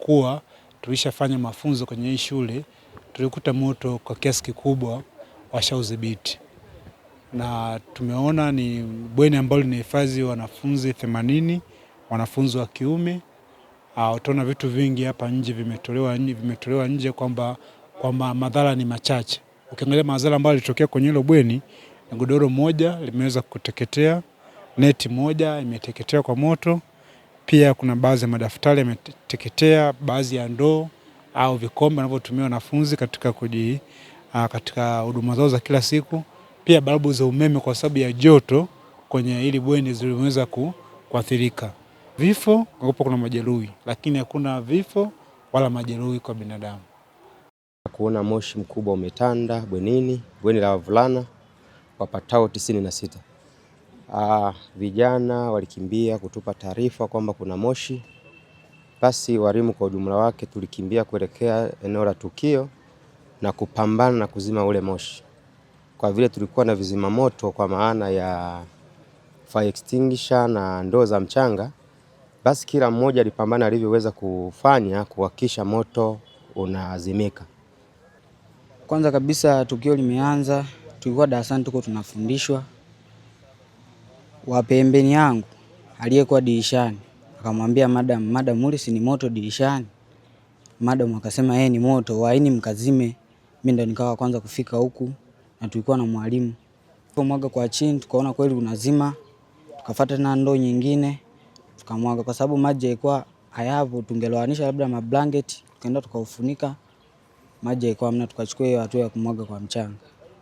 kuwa tulishafanya mafunzo kwenye hii shule, tulikuta moto kwa kiasi kikubwa washaudhibiti. Na tumeona ni bweni ambalo linahifadhi wanafunzi 80, wanafunzi wa kiume. Utaona vitu vingi hapa nje vimetolewa nje kwamba madhara ni machache. Ukiangalia madhara ambayo yalitokea kwenye hilo bweni, godoro moja limeweza kuteketea, neti moja imeteketea kwa moto. Pia kuna baadhi ya madaftari yameteketea, baadhi ya ndoo au vikombe wanavyotumia wanafunzi katika huduma zao za kila siku. Pia balbu za umeme kwa sababu ya joto kwenye hili bweni ziliweza kuathirika. Vifo, kuna majeruhi, lakini hakuna vifo wala majeruhi kwa binadamu. Kuona moshi mkubwa umetanda bweni la wavulana wapatao 96. Vijana walikimbia kutupa taarifa kwamba kuna moshi. Basi walimu kwa ujumla wake tulikimbia kuelekea eneo la tukio na kupambana na kuzima ule moshi. Kwa vile tulikuwa na vizima moto kwa maana ya fire extinguisher na ndoo za mchanga, basi kila mmoja alipambana alivyoweza kufanya kuhakikisha moto unazimika. Kwanza kabisa tukio limeanza, tulikuwa darasani tuko tunafundishwa. Wa pembeni yangu aliyekuwa dirishani akamwambia madam ule si ni moto dirishani. Madam akasema ni moto, waini mkazime. Mimi ndo nikawa kwanza kufika huku na tulikuwa na mwalimu. Tukamwaga kwa chini tukaona kweli unazima. Tukafuata na ndoo nyingine tukamwaga kwa sababu maji yalikuwa hayapo, tungeloanisha labda mablanketi tukaenda tukaufunika. Maji yalikuwa hamna, tukachukua hiyo hatua ya kumwaga kwa mchanga.